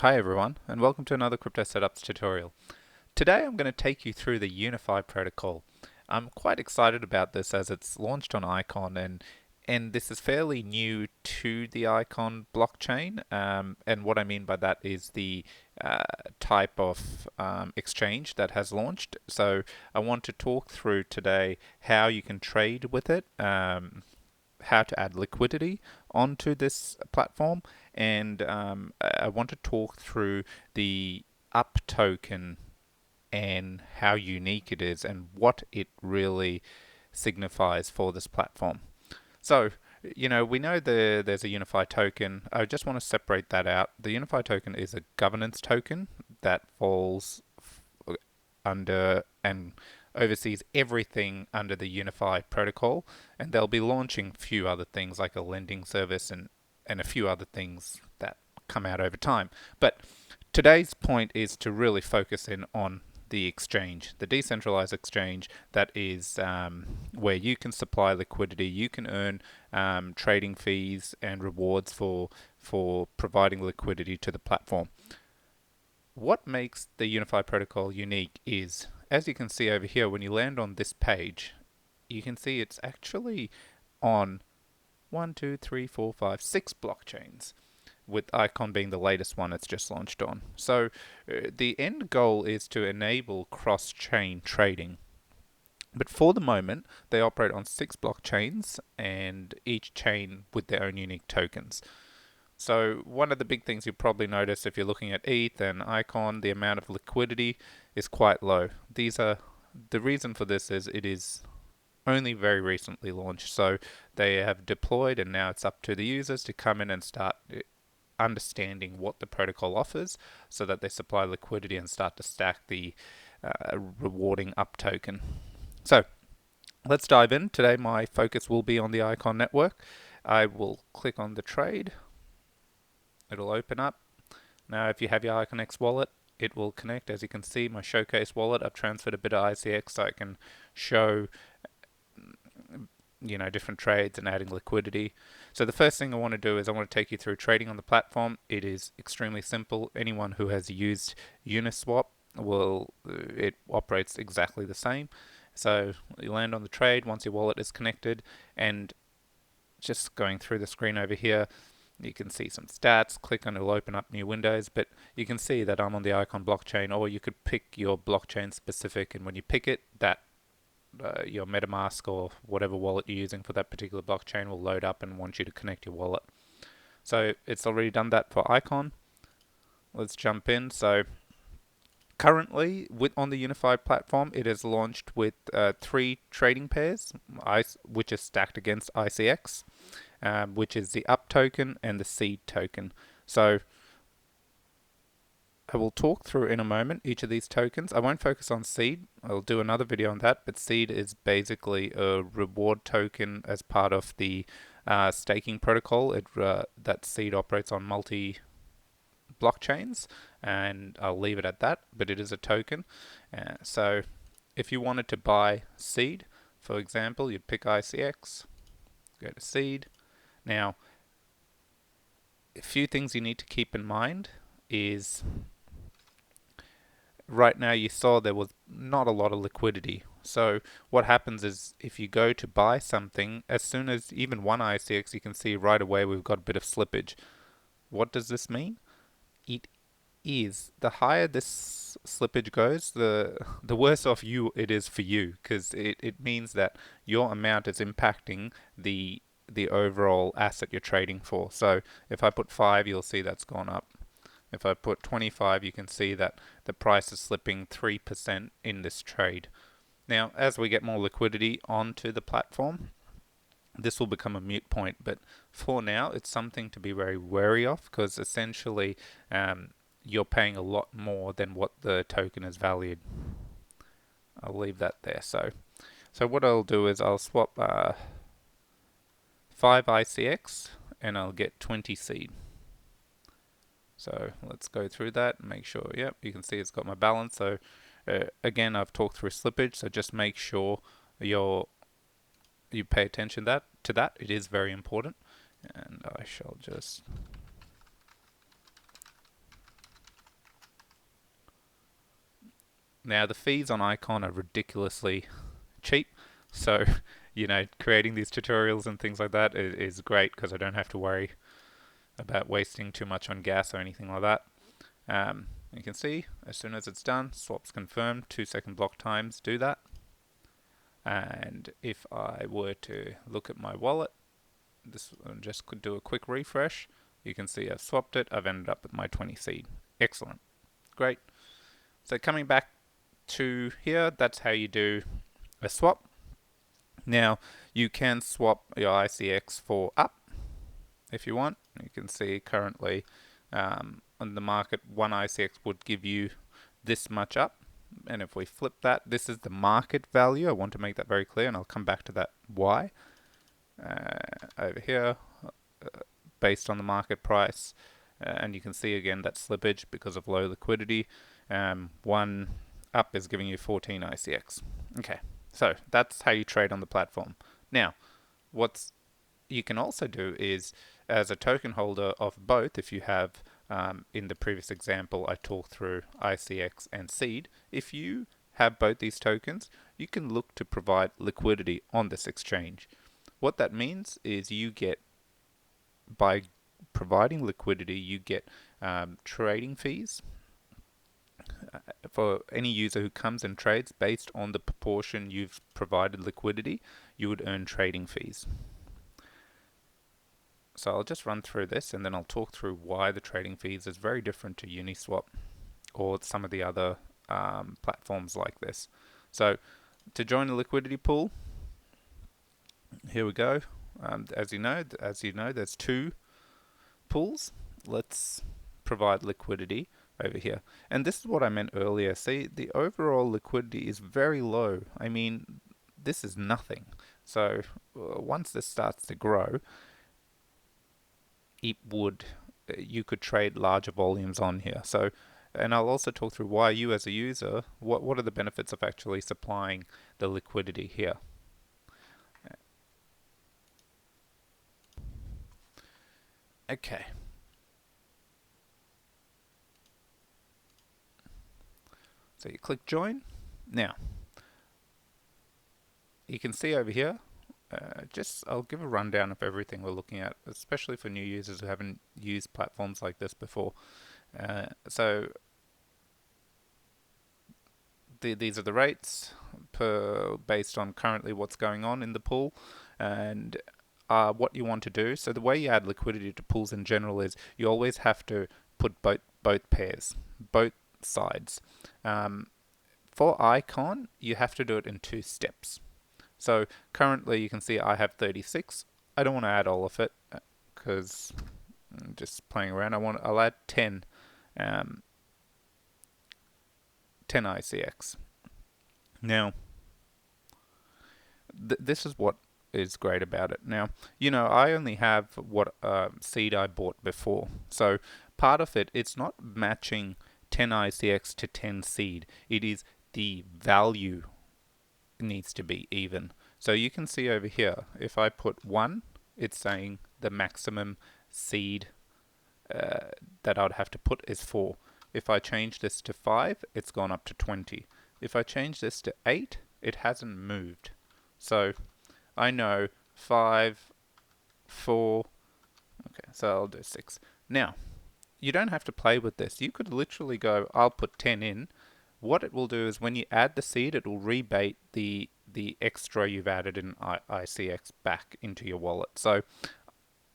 Hi everyone, and welcome to another Crypto Setups tutorial. Today I'm going to take you through the Unifi protocol. I'm quite excited about this as it's launched on Icon, and this is fairly new to the Icon blockchain. And what I mean by that is the type of exchange that has launched. So I want to talk through today how you can trade with it, how to add liquidity onto this platform, and I want to talk through the up token and how unique it is and what it really signifies for this platform. So, we know there's a Unifi token. I just want to separate that out. The Unifi token is a governance token that falls under and oversees everything under the Unifi protocol, and they'll be launching a few other things like a lending service and a few other things that come out over time. But today's point is to really focus in on the exchange, the decentralized exchange that is where you can supply liquidity, you can earn trading fees and rewards for providing liquidity to the platform. What makes the Unifi protocol unique is, as you can see over here, when you land on this page, you can see it's actually on 6 blockchains, with Icon being the latest one it's just launched on. So the end goal is to enable cross-chain trading. But for the moment, they operate on 6 blockchains and each chain with their own unique tokens. So one of the big things you probably notice if you're looking at ETH and Icon, the amount of liquidity is quite low. The reason for this is it is only very recently launched, so they have deployed and now it's up to the users to come in and start understanding what the protocol offers so that they supply liquidity and start to stack the rewarding up token. So let's dive in. Today my focus will be on the Icon network. I will click on the trade. It'll open up. Now if you have your Icon X wallet, it will connect. As you can see, my showcase wallet, I've transferred a bit of ICX so I can show different trades and adding liquidity. So the first thing I want to do is I want to take you through trading on the platform. It is extremely simple. Anyone who has used Uniswap it operates exactly the same. So you land on the trade once your wallet is connected, and just going through the screen over here, you can see some stats. Click on it, it'll open up new windows, but you can see that I'm on the Icon blockchain, or you could pick your blockchain specific, and when you pick it, that your MetaMask or whatever wallet you're using for that particular blockchain will load up and want you to connect your wallet. So it's already done that for Icon. Let's jump in. So currently, on the Unifi platform, it is launched with 3 trading pairs, which is stacked against ICX, which is the up token and the seed token. So I will talk through in a moment each of these tokens. I won't focus on seed. I'll do another video on that, but seed is basically a reward token as part of the staking protocol. That seed operates on multi blockchains, and I'll leave it at that, but it is a token. So if you wanted to buy seed, for example, you'd pick ICX, go to seed. Now, a few things you need to keep in mind is right now you saw there was not a lot of liquidity. So what happens is if you go to buy something, as soon as even one ICX, you can see right away we've got a bit of slippage. What does this mean? It is the higher this slippage goes, the worse off it is for you, because it means that your amount is impacting the overall asset you're trading for. So if I put 5, you'll see that's gone up. If I put 25, you can see that the price is slipping 3% in this trade. Now, as we get more liquidity onto the platform, this will become a moot point, but for now, it's something to be very wary of, because essentially you're paying a lot more than what the token is valued. I'll leave that there. So what I'll do is I'll swap 5 ICX and I'll get 20 seed. So let's go through that and make sure, yep, you can see it's got my balance. So again, I've talked through slippage, so just make sure you pay attention to that. It is very important. And I shall just Now the fees on Icon are ridiculously cheap, so creating these tutorials and things like that is great because I don't have to worry about wasting too much on gas or anything like that. You can see as soon as it's done, swap's confirmed, 2-second block times do that. And if I were to look at my wallet, this just could do a quick refresh. You can see I've swapped it. I've ended up with my 20 seed. Excellent. Great. So coming back to here, that's how you do a swap. Now, you can swap your ICX for up if you want. You can see currently on the market, one ICX would give you this much up. And if we flip that, this is the market value. I want to make that very clear, and I'll come back to that why. Over here, based on the market price, and you can see again that slippage because of low liquidity. One up is giving you 14 ICX. Okay, so that's how you trade on the platform. Now, what you can also do is, as a token holder of both, if you have, in the previous example, I talked through ICX and seed. If you have both these tokens, you can look to provide liquidity on this exchange. What that means is you get, by providing liquidity, you get trading fees for any user who comes and trades based on the proportion you've provided liquidity. You would earn trading fees. So I'll just run through this and then I'll talk through why the trading fees is very different to Uniswap or some of the other platforms like this. So to join a liquidity pool, here we go. As you know, there's two pools. Let's provide liquidity over here. And this is what I meant earlier. See, the overall liquidity is very low. I mean, this is nothing. So once this starts to grow, you could trade larger volumes on here. So, and I'll also talk through why you as a user, what are the benefits of actually supplying the liquidity here. Okay. So you click join. Now, you can see over here, I'll give a rundown of everything we're looking at, especially for new users who haven't used platforms like this before. So these are the rates based on currently what's going on in the pool, and what you want to do. So the way you add liquidity to pools in general is you always have to put both pairs, both sides. For Icon, you have to do it in 2 steps. So currently you can see I have 36. I don't want to add all of it because I'm just playing around. I'll add 10 ICX. Now, this is what is great about it. Now, I only have what seed I bought before. So part of it's not matching 10 ICX to 10 seed. It is the value needs to be even. So you can see over here, if I put 1, it's saying the maximum seed that I'd have to put is 4. If I change this to 5, it's gone up to 20. If I change this to 8, it hasn't moved. So I know 5, 4, okay, so I'll do 6. Now, you don't have to play with this. You could literally go, I'll put 10 in. What it will do is when you add the seed, it will rebate the extra you've added in ICX back into your wallet. So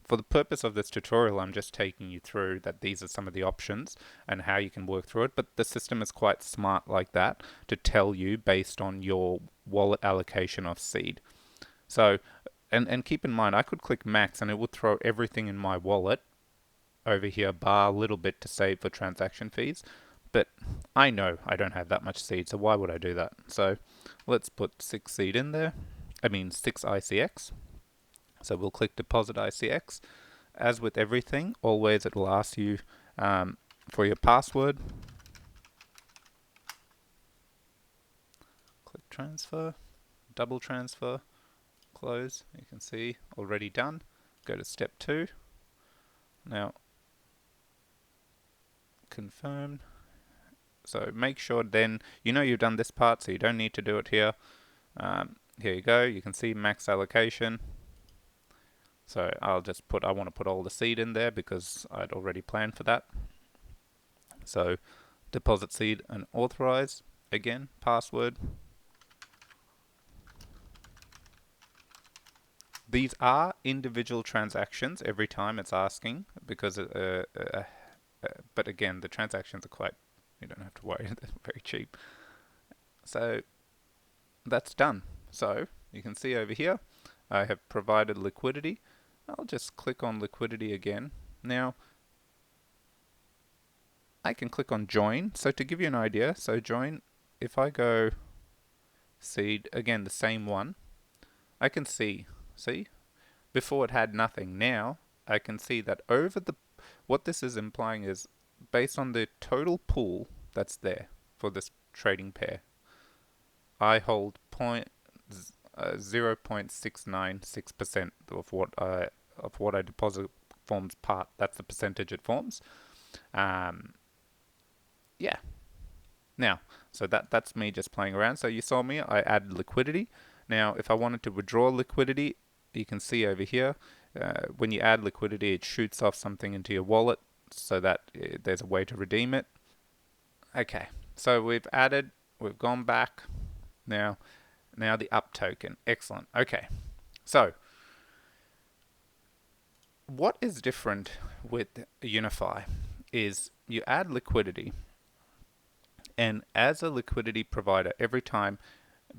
for the purpose of this tutorial, I'm just taking you through that these are some of the options and how you can work through it. But the system is quite smart like that to tell you based on your wallet allocation of seed. So, and keep in mind, I could click max and it would throw everything in my wallet over here, bar a little bit to save for transaction fees. But I know I don't have that much seed, so why would I do that? So let's put 6 seed in there. 6 ICX. So we'll click deposit ICX. As with everything, always it will ask you for your password. Click transfer, double transfer, close. You can see already done. Go to step 2. Now confirm. So make sure then, you've done this part, so you don't need to do it here. Here you go. You can see max allocation. So I want to put all the seed in there because I'd already planned for that. So deposit seed and authorize. Again, password. These are individual transactions every time it's asking because, but again, the transactions are you don't have to worry, they're very cheap. So that's done. So you can see over here, I have provided liquidity. I'll just click on liquidity again. Now, I can click on join. So to give you an idea, so join, if I go seed, again, the same one, I can see, before it had nothing. Now I can see that what this is implying is based on the total pool that's there for this trading pair, I hold 0.696% of what I deposit forms part. That's the percentage it forms. Yeah. Now, so that's me just playing around. So you saw me, I added liquidity. Now, if I wanted to withdraw liquidity, you can see over here, when you add liquidity, it shoots off something into your wallet so that there's a way to redeem it. Okay, so we've gone back. Now the up token. Excellent. Okay, so what is different with Unifi is you add liquidity, and as a liquidity provider, every time,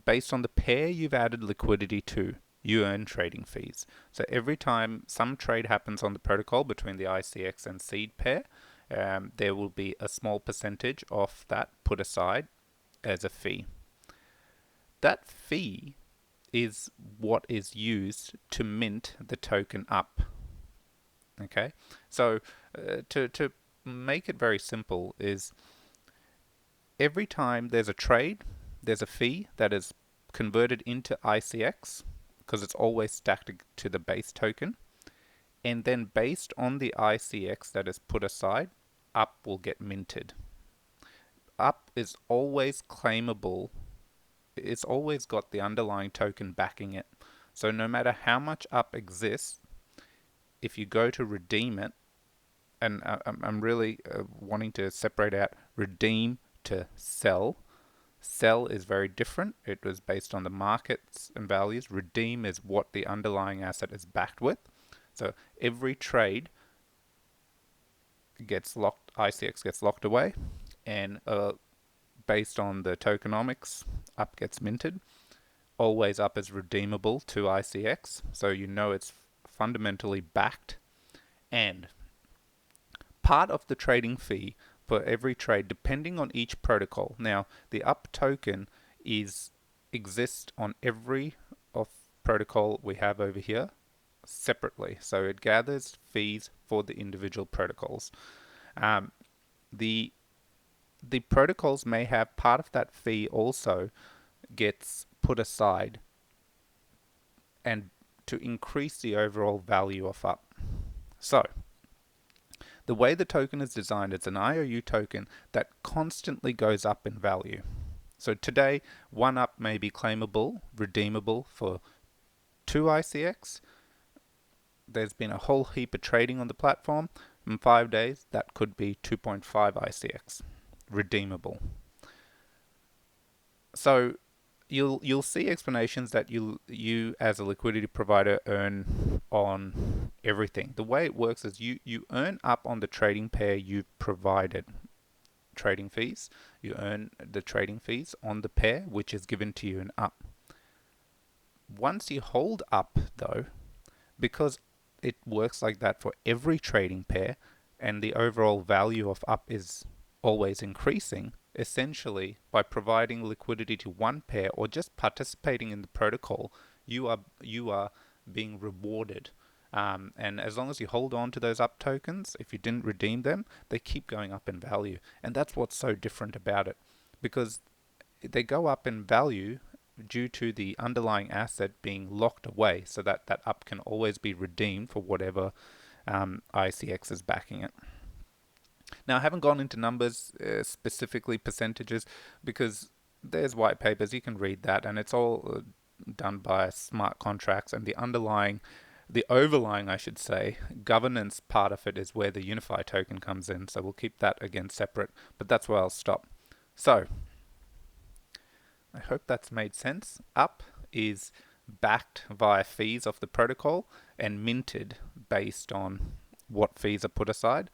based on the pair you've added liquidity to, you earn trading fees. So every time some trade happens on the protocol between the ICX and seed pair, there will be a small percentage of that put aside as a fee. That fee is what is used to mint the token up. Okay, so to make it very simple is every time there's a trade, there's a fee that is converted into ICX because it's always stacked to the base token. And then based on the ICX that is put aside, up will get minted. Up is always claimable. It's always got the underlying token backing it. So no matter how much up exists, if you go to redeem it, and I'm really wanting to separate out redeem to sell. Sell is very different. It was based on the markets and values. Redeem is what the underlying asset is backed with. So every trade gets locked, ICX gets locked away, and based on the tokenomics, up gets minted. Always up is redeemable to ICX, so you know it's fundamentally backed. And part of the trading fee for every trade, depending on each protocol. Now, the up token exists on every of protocol we have over here separately. So it gathers fees for the individual protocols. The protocols may have part of that fee also gets put aside and to increase the overall value of up. So the way the token is designed, it's an IOU token that constantly goes up in value. So today, one up may be claimable, redeemable for 2 ICX. There's been a whole heap of trading on the platform. In 5 days, that could be 2.5 ICX, redeemable. So you'll see explanations that you as a liquidity provider earn on everything. The way it works is you earn up on the trading pair you've provided trading fees. You earn the trading fees on the pair which is given to you in up. Once you hold up though, because it works like that for every trading pair and the overall value of up is always increasing, essentially by providing liquidity to one pair or just participating in the protocol, you are being rewarded. And as long as you hold on to those up tokens, if you didn't redeem them, they keep going up in value. And that's what's so different about it, because they go up in value due to the underlying asset being locked away, so that that up can always be redeemed for whatever ICX is backing it. Now, I haven't gone into numbers, specifically percentages, because there's white papers, you can read that, and it's all done by smart contracts, and the overlying, I should say, governance part of it is where the Unifi token comes in, so we'll keep that again separate, but that's where I'll stop. So, I hope that's made sense. Up is backed via fees of the protocol and minted based on what fees are put aside.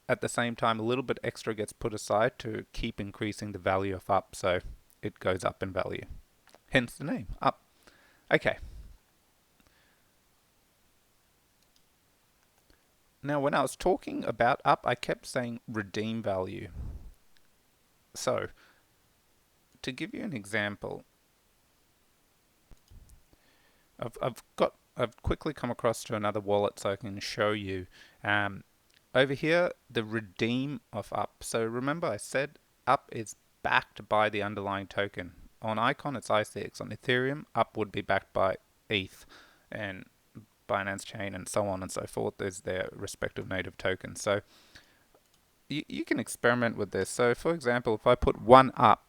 At the same time, a little bit extra gets put aside to keep increasing the value of up, so it goes up in value. Hence the name, up. Okay. Now, when I was talking about up, I kept saying redeem value. So, to give you an example, I've quickly come across to another wallet so I can show you. Over here, the redeem of up. So remember I said up is backed by the underlying token. On Icon, it's ICX. On Ethereum, up would be backed by ETH and Binance Chain and so on and so forth as their respective native tokens. So you can experiment with this. So for example, if I put one up,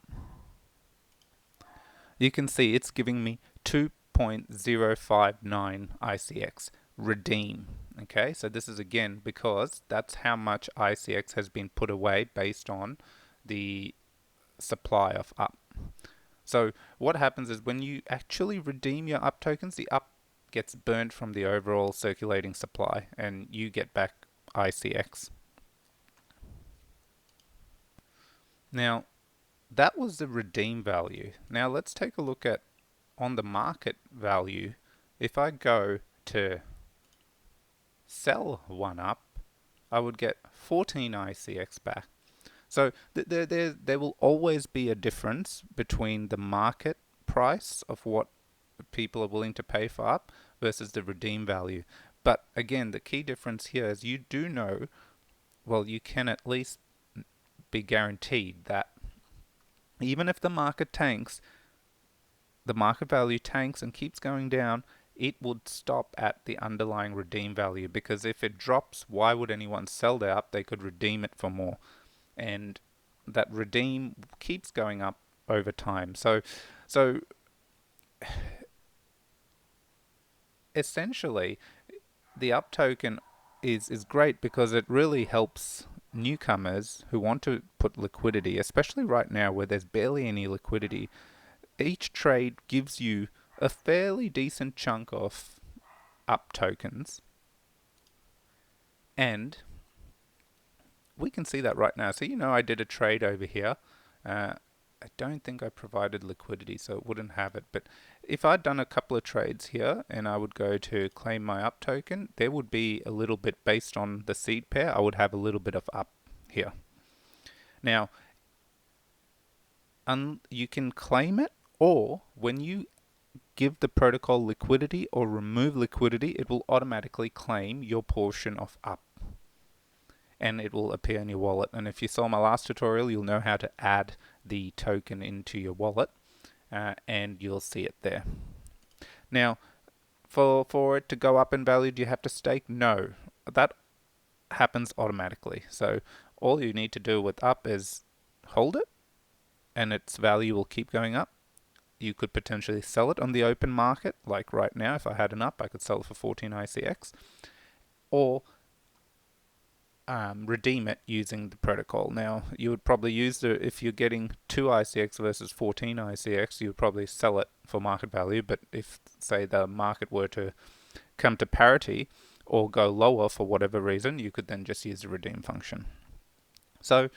you can see it's giving me 2.059 ICX redeem. Okay, so this is again because that's how much ICX has been put away based on the supply of up. So what happens is when you actually redeem your up tokens, the up gets burnt from the overall circulating supply and you get back ICX. Now, that was the redeem value. Now let's take a look at on the market value. If I go to sell one up, I would get 14 ICX back. So there will always be a difference between the market price of what people are willing to pay for up versus the redeem value. But again, the key difference here is you do know, well, you can at least be guaranteed that even if the market tanks, the market value tanks and keeps going down, it would stop at the underlying redeem value, because if it drops, why would anyone sell their up? They could redeem it for more, and that redeem keeps going up over time. So essentially, the up token is great because it really helps newcomers who want to put liquidity, especially right now where there's barely any liquidity. Each trade gives you a fairly decent chunk of up tokens, and we can see that right now. So I did a trade over here. I don't think I provided liquidity, so it wouldn't have it. But if I'd done a couple of trades here and I would go to claim my up token, there would be a little bit based on the seed pair. I would have a little bit of up here. Now, you can claim it, or when you give the protocol liquidity or remove liquidity, it will automatically claim your portion of up, and it will appear in your wallet. And if you saw my last tutorial, you'll know how to add the token into your wallet, and you'll see it there. Now, for it to go up in value, do you have to stake? No, that happens automatically. So all you need to do with up is hold it, and its value will keep going up. You could potentially sell it on the open market, like right now. If I had an up, I could sell it for 14 ICX, or redeem it using the protocol. Now, you would probably use if you're getting 2 ICX versus 14 ICX, you would probably sell it for market value. But if, say, the market were to come to parity or go lower for whatever reason, you could then just use the redeem function. So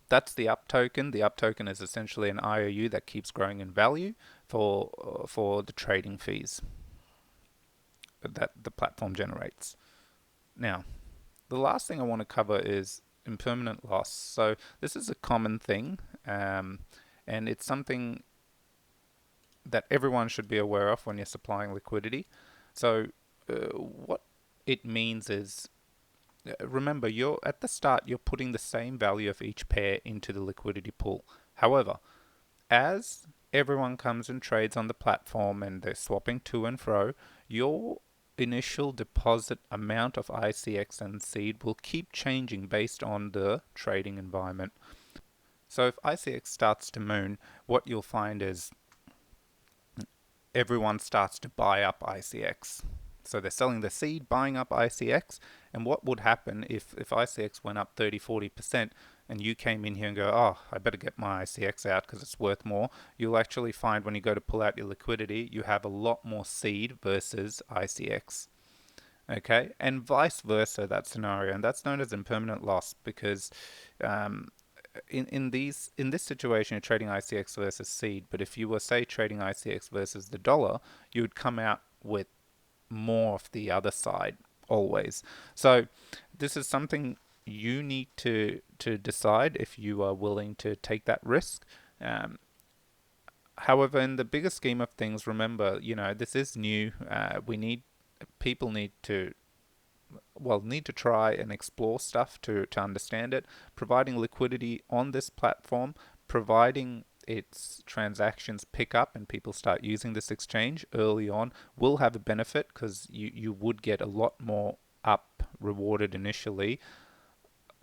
that's the up token. The up token is essentially an IOU that keeps growing in value for the trading fees that the platform generates. Now, the last thing I want to cover is impermanent loss. So this is a common thing, and it's something that everyone should be aware of when you're supplying liquidity. So what it means is, remember, at the start, you're putting the same value of each pair into the liquidity pool. However, as everyone comes and trades on the platform and they're swapping to and fro, your initial deposit amount of ICX and seed will keep changing based on the trading environment. So if ICX starts to moon, what you'll find is everyone starts to buy up ICX. So they're selling the seed, buying up ICX. And what would happen if ICX went up 30-40% and you came in here and go, oh, I better get my ICX out because it's worth more? You'll actually find when you go to pull out your liquidity, you have a lot more seed versus ICX. Okay, and vice versa, that scenario, and that's known as impermanent loss because um, in this situation you're trading ICX versus seed, but if you were say trading ICX versus the dollar, you would come out with more of the other side always. So this is something you need to decide if you are willing to take that risk. Um, However, in the bigger scheme of things, remember, this is new. People need to try and explore stuff to understand it. Providing liquidity on this platform, providing its transactions pick up and people start using this exchange early on will have a benefit because you would get a lot more up rewarded initially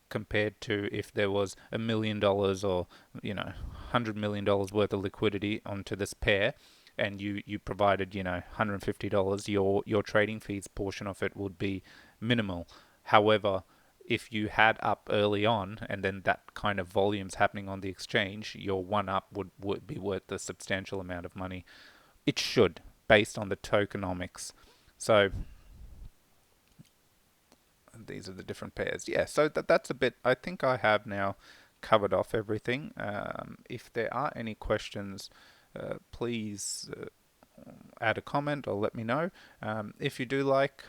compared to if there was $1 million or $100 million worth of liquidity onto this pair and you provided $150. Your trading fees portion of it would be minimal. However, if you had up early on and then that kind of volume's happening on the exchange, your one up would be worth a substantial amount of money. It should, based on the tokenomics. So these are the different pairs. Yeah, so that's a bit, I think I have now covered off everything. If there are any questions, please add a comment or let me know. If you do like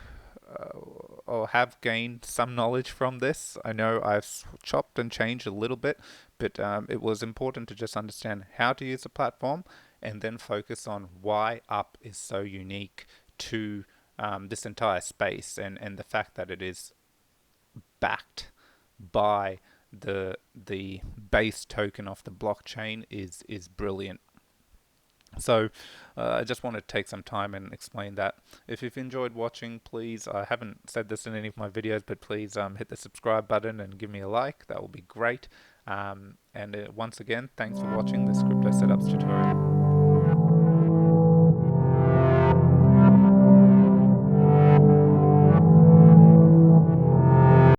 or have gained some knowledge from this, I know I've chopped and changed a little bit, but it was important to just understand how to use the platform and then focus on why Up is so unique to this entire space and the fact that it is backed by the base token of the blockchain is brilliant. So I just want to take some time and explain that. If you've enjoyed watching, please, I haven't said this in any of my videos, but please hit the subscribe button and give me a like. That will be great. And once again, thanks for watching this crypto setups tutorial.